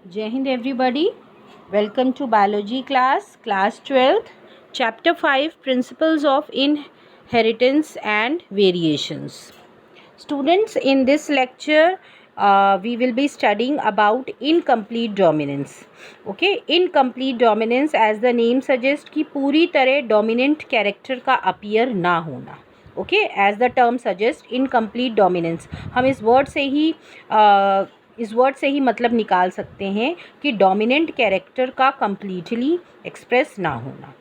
Jai Hind everybody. Welcome to biology class 12th, chapter 5, principles of inheritance and variations. Students, in this lecture we will be studying about incomplete dominance. Okay, incomplete dominance as the name suggests कि पूरी तरह dominant character का appear ना होना. Okay, as the term suggest incomplete dominance. हम इस word से ही मतलब निकाल सकते हैं कि डोमिनेंट कैरेक्टर का कंप्लीटली एक्सप्रेस ना होना.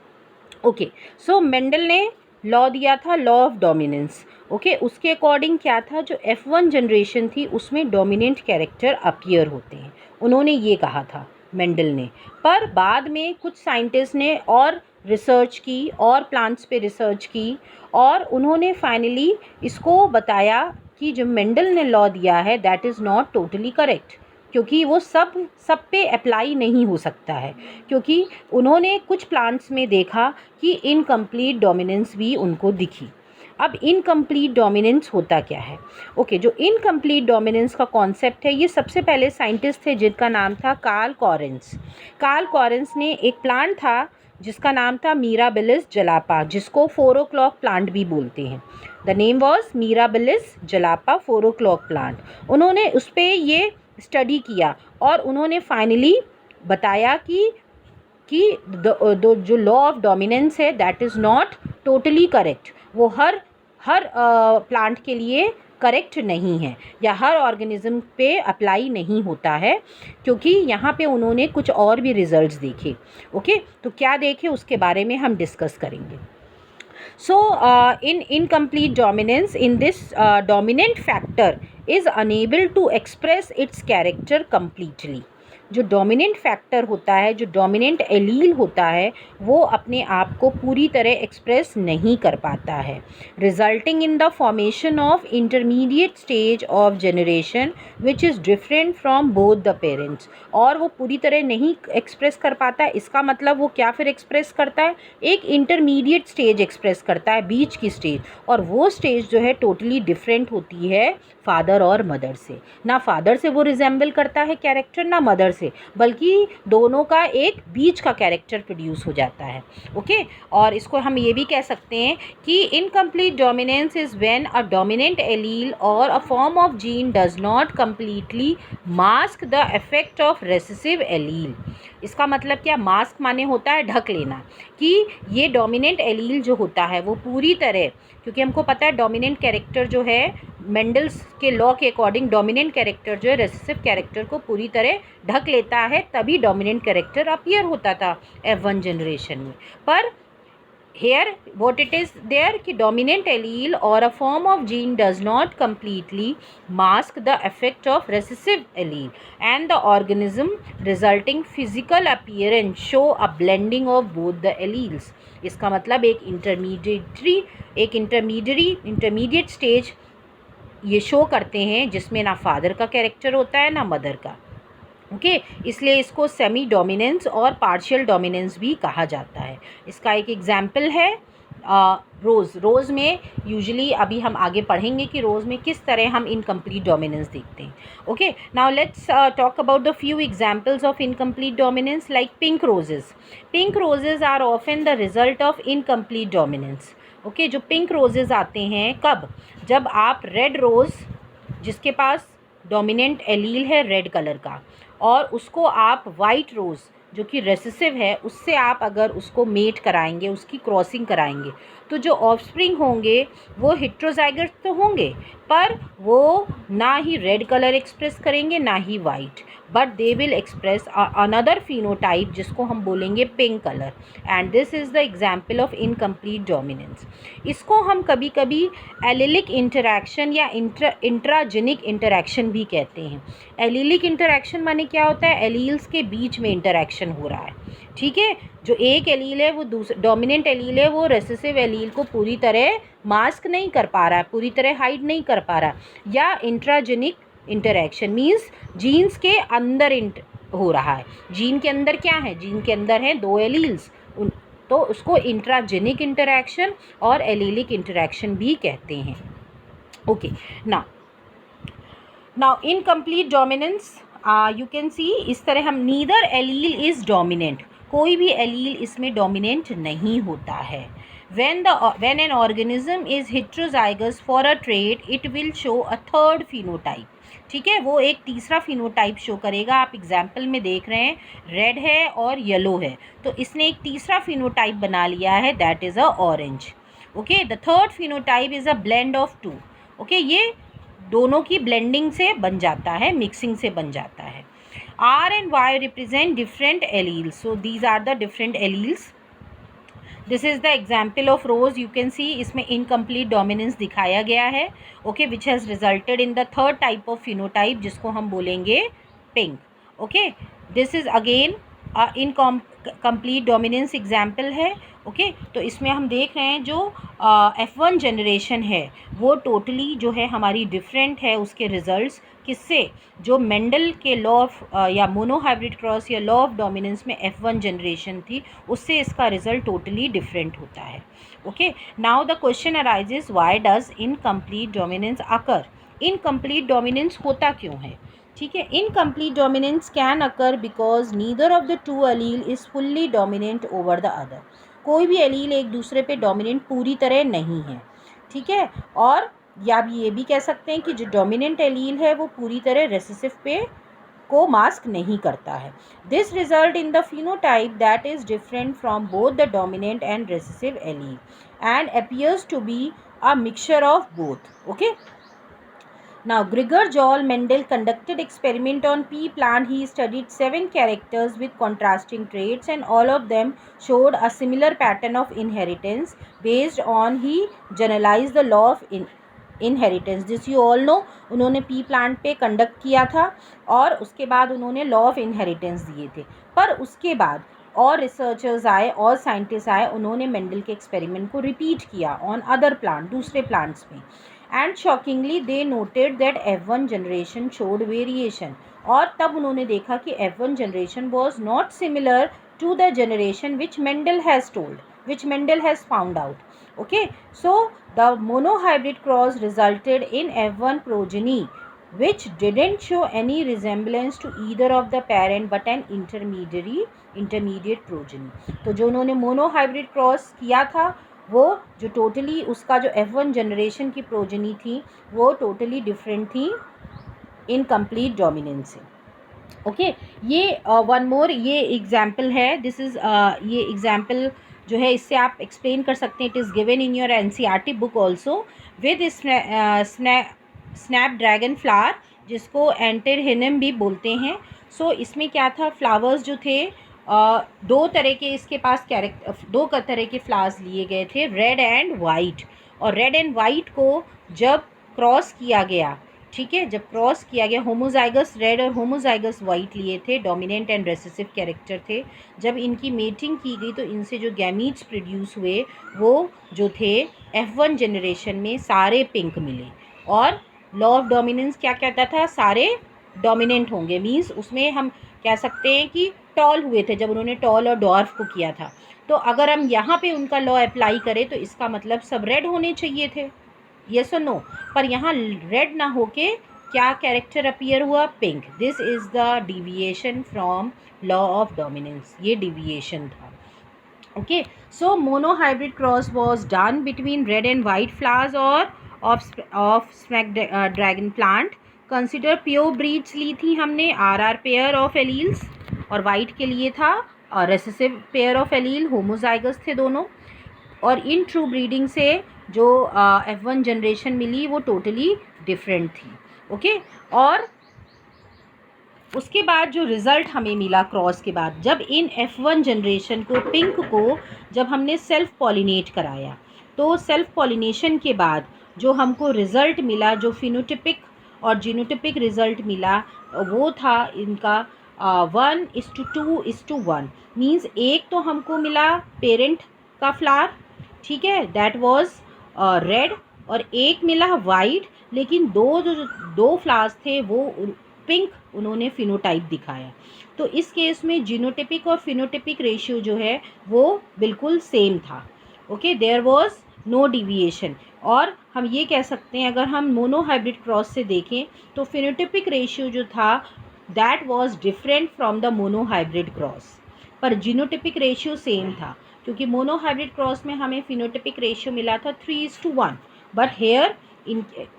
ओके, सो मेंडल ने लॉ दिया था, लॉ ऑफ डोमिनेंस. ओके, उसके अकॉर्डिंग क्या था, जो F1 जनरेशन थी उसमें डोमिनेंट कैरेक्टर अपीयर होते हैं, उन्होंने ये कहा था मेंडल ने. पर बाद में कुछ साइंटिस्ट ने और रिसर्च की और प्लांट्स पे रिसर्च की और उन्होंने फाइनली इसको बताया कि जो मेंडल ने लॉ दिया है that is not totally correct, क्योंकि वो सब पे अप्लाई नहीं हो सकता है, क्योंकि उन्होंने कुछ प्लांट्स में देखा कि इनकम्प्लीट डोमिनेंस भी उनको दिखी. अब इनकम्प्लीट डोमिनेंस होता क्या है? ओके, जो इनकम्प्लीट डोमिनेंस का कॉन्सेप्ट है, ये सबसे पहले साइंटिस्ट थे जिनका नाम था कार्ल कॉरेंस. कार्ल कॉरेंस ने एक प्लांट था जिसका नाम था मीराबिलिस जलापा, जिसको 4 o'clock प्लांट भी बोलते हैं. The name was Mirabilis jalapa 4 o'clock plant. उन्होंने उस पर ये स्टडी किया और उन्होंने फाइनली बताया कि जो लॉ ऑफ डोमिनेंस है that is not totally correct. वो हर प्लांट के लिए करेक्ट नहीं है या हर ऑर्गेनिज्म पे अप्लाई नहीं होता है, क्योंकि यहाँ पे उन्होंने कुछ और भी रिजल्ट्स देखे. ओके, तो क्या देखे उसके बारे में हम डिस्कस करेंगे. So, in incomplete dominance, in this dominant factor is unable to express its character completely. जो डोमिनेंट फैक्टर होता है, जो डोमिनेंट एलील होता है, वो अपने आप को पूरी तरह एक्सप्रेस नहीं कर पाता है, resulting in the formation of intermediate stage of generation which is different from both the parents. और वो पूरी तरह नहीं एक्सप्रेस कर पाता है, इसका मतलब वो क्या फिर एक्सप्रेस करता है, एक इंटरमीडिएट स्टेज एक्सप्रेस करता है, बीच की स्टेज. और वो स्टेज जो है टोटली डिफरेंट होती है फादर और मदर से. ना फादर से वो रिजेंबल करता है कैरेक्टर, ना मदर से, बल्कि दोनों का एक बीच का कैरेक्टर प्रोड्यूस हो जाता है. ओके, और इसको हम ये भी कह सकते हैं कि incomplete dominance is when a dominant allele और a form of gene does not completely mask the effect of recessive allele. इसका मतलब क्या, मास्क माने होता है ढक लेना, कि ये डोमिनेंट एलील जो होता है वो पूरी तरह, क्योंकि हमको पता है डोमिनेंट कैरेक्टर जो है मेंडल्स के लॉ के अकॉर्डिंग डोमिनेंट कैरेक्टर जो है रेसेसिव कैरेक्टर को पूरी तरह ढक लेता है, तभी डोमिनेंट कैरेक्टर अपीयर होता था F1 जनरेशन में. पर here what it is there कि dominant allele or a form of gene does not completely mask the effect of recessive allele and the organism resulting physical appearance show a blending of both the alleles. इसका मतलब एक intermediate stage ये show करते हैं जिसमें ना father का character होता है ना मदर का. ओके, इसलिए इसको सेमी डोमिनेंस और पार्शियल डोमिनेंस भी कहा जाता है. इसका एक एग्जाम्पल है रोज़ में यूजुअली अभी हम आगे पढ़ेंगे कि रोज़ में किस तरह हम इनकम्प्लीट डोमिनेंस देखते हैं. Okay, now let's talk about the few examples of incomplete dominance like pink roses. Pink roses are often the result of incomplete dominance. Okay, जो पिंक रोजेज़ आते हैं कब, जब आप रेड रोज़ जिसके पास डोमिनेंट एलील है रेड कलर का, और उसको आप वाइट रोज़ जो कि रेसेसिव है उससे आप अगर उसको मेट कराएंगे, उसकी क्रॉसिंग कराएंगे, तो जो ऑफस्प्रिंग होंगे वो हेट्रोजाइगस तो होंगे, पर वो ना ही रेड कलर एक्सप्रेस करेंगे ना ही white, but they will express another phenotype जिसको हम बोलेंगे pink colour. And this is the example of incomplete dominance. इसको हम कभी कभी एलिलिक इंटरैक्शन या इंट्राजेनिक इंटरैक्शन भी कहते हैं. एलिलिक इंटरैक्शन माने क्या होता है, एलील्स के बीच में इंटरैक्शन हो रहा है. ठीक है, जो एक एलील है वो डोमिनेंट एलील है, वो रेसेसिव एलील को पूरी तरह मास्क नहीं कर पा रहा है, पूरी तरह हाइड नहीं कर पा रहा. या इंट्राजेनिक इंटरैक्शन मीन्स जीन्स के अंदर हो रहा है. जीन के अंदर क्या है, जीन के अंदर है दो एलील्स, तो उसको इंट्राजेनिक इंटरैक्शन और एलीलिक इंटरैक्शन भी कहते हैं. Okay, now incomplete dominance you can सी इस तरह हम नीदर एलील इज़ डोमिनेंट, कोई भी एलील इसमें डोमिनेंट नहीं होता है. when an organism is heterozygous for a trait it will show a third phenotype. ठीक है, वो एक तीसरा फिनोटाइप शो करेगा. आप एग्जाम्पल में देख रहे हैं रेड है और येलो है, तो इसने एक तीसरा फिनोटाइप बना लिया है, that is a orange. Okay, the third phenotype is a blend of two. Okay, ये दोनों की ब्लेंडिंग से बन जाता है, मिक्सिंग से बन जाता है. R and Y represent different alleles, so these are the different alleles. This is the example of rose. You can see इसमें इनकम्प्लीट डोमिनेंस दिखाया गया है. Okay, which has resulted in the third type of phenotype जिसको हम बोलेंगे pink. Okay, this is again incomplete dominance example है. Okay, तो इसमें हम देख रहे हैं जो F1 जनरेशन है वो टोटली जो है हमारी डिफरेंट है. उसके रिजल्ट्स किससे, जो मेंडल के लॉ ऑफ या मोनोहाइब्रिड क्रॉस या लॉ ऑफ डोमिनेंस में F1 जनरेशन थी, उससे इसका रिजल्ट टोटली डिफरेंट होता है. Okay, now the question arises why does incomplete dominance occur. Incomplete dominance होता क्यों है. ठीक है, incomplete dominance can occur because neither of the two allele is fully dominant over the other. कोई भी allele एक दूसरे पे डोमिनेंट पूरी तरह नहीं है. ठीक है, और या आप ये भी कह सकते हैं कि जो डोमिनेंट एलील है वो पूरी तरह रेसेसिव पे को मास्क नहीं करता है. This result in the phenotype that is different from both the dominant and recessive allele and appears to be a mixture of both. Okay, now Gregor Joel Mendel conducted experiment on pea plant. He studied 7 characters with contrasting traits and all of them showed a similar pattern of inheritance. Based on he generalized the law of inheritance. This you all know. उन्होंने P plant पे conduct किया था और उसके बाद उन्होंने law of inheritance दिए थे. पर उसके बाद और रिसर्चर्स आए और साइंटिस्ट आए, उन्होंने मेंडल के एक्सपेरिमेंट को रिपीट किया ऑन अदर प्लांट, दूसरे प्लांट्स में. And shockingly they noted that F1 generation showed variation. और तब उन्होंने देखा कि F1 generation was not similar to the generation which Mendel has told, which Mendel has found out. Okay, so the monohybrid cross resulted in F1 progeny which didn't show any resemblance to either of the parent but an intermediate progeny. तो जो उन्होंने monohybrid cross किया था वो जो totally उसका जो F1 generation की प्रोजनी थी वो टोटली डिफरेंट थी इनकम्प्लीट डोमिनेंस से. ओके, ये वन मोर ये एग्जाम्पल है. दिस इज़ ये एग्जाम्पल जो है इससे आप एक्सप्लेन कर सकते हैं. It is given in your NCERT book also with snap dragon flower जिसको एंटेरहिनम भी बोलते हैं. सो इसमें क्या था, फ्लावर्स जो थे दो तरह के इसके पास दो तरह के फ्लावर्स लिए गए थे, रेड एंड वाइट. और रेड एंड वाइट को जब क्रॉस किया गया, ठीक है, जब क्रॉस किया गया, होमोजाइगस रेड और होमोजाइगस वाइट लिए थे, डोमिनेंट एंड रेसेसिव कैरेक्टर थे. जब इनकी मेटिंग की गई तो इनसे जो गैमीट्स प्रोड्यूस हुए वो जो थे F1 जनरेशन में सारे पिंक मिले. और लॉ ऑफ डोमिनेंस क्या कहता था, सारे डोमिनेंट होंगे. मीन्स उसमें हम कह सकते हैं कि टॉल हुए थे जब उन्होंने टॉल और डॉर्फ को किया था. तो अगर हम यहाँ पे उनका लॉ अप्लाई करें तो इसका मतलब सब रेड होने चाहिए थे, येस और नो. पर यहाँ रेड ना होके क्या कैरेक्टर अपीयर हुआ, pink. This is the deviation from law of dominance, ये डिविएशन था. Okay, so monohybrid cross was done between red and white flowers और of snapdragon plant. Consider pure breeds ली थी हमने, RR पेयर ऑफ एलील्स, और white के लिए था recessive pair of allele, homozygous थे दोनों. और इन ट्रू ब्रीडिंग से जो F1 जनरेशन मिली वो टोटली डिफरेंट थी. ओके, और उसके बाद जो रिज़ल्ट हमें मिला क्रॉस के बाद, जब इन F1 जनरेशन को पिंक को जब हमने सेल्फ पॉलिनेट कराया तो सेल्फ पॉलिनेशन के बाद जो हमको रिज़ल्ट मिला, जो फिनोटिपिक और जीनोटिपिक रिज़ल्ट मिला वो था इनका 1:2:1. मीन्स एक तो हमको मिला पेरेंट का फ्लावर, ठीक है, दैट वाज रेड, और एक मिला वाइट. लेकिन दो फ्लावर्स थे वो पिंक उन्होंने फिनोटाइप दिखाया. तो इस केस में जीनोटिपिक और फिनोटिपिक रेशियो जो है वो बिल्कुल सेम था. Okay, there was no deviation. और हम ये कह सकते हैं अगर हम मोनोहाइब्रिड क्रॉस से देखें तो फिनोटिपिक रेशियो जो था that was different from the monohybrid cross. पर जीनोटिपिक रेशियो सेम था, क्योंकि मोनोहाइब्रिड क्रॉस में हमें फिनोटिपिक रेशियो मिला था 3:1, but here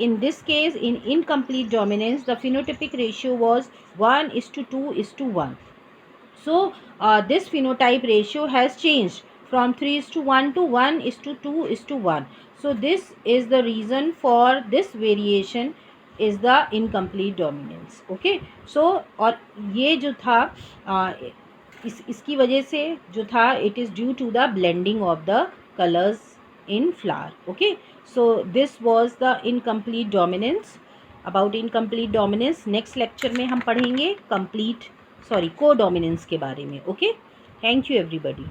in this case, in incomplete dominance, the phenotypic ratio was 1:2:1. So this phenotype ratio has changed from 3:1 to 1:2:1. So this is the reason for this variation is the incomplete dominance. Okay, so और ये जो था इसकी वजह से जो था, it is due to the blending of the colors in flower. Okay, so this was the incomplete dominance. About incomplete dominance next lecture में हम पढ़ेंगे complete, सॉरी, कोडोमिनेंस के बारे में. Okay, thank you everybody.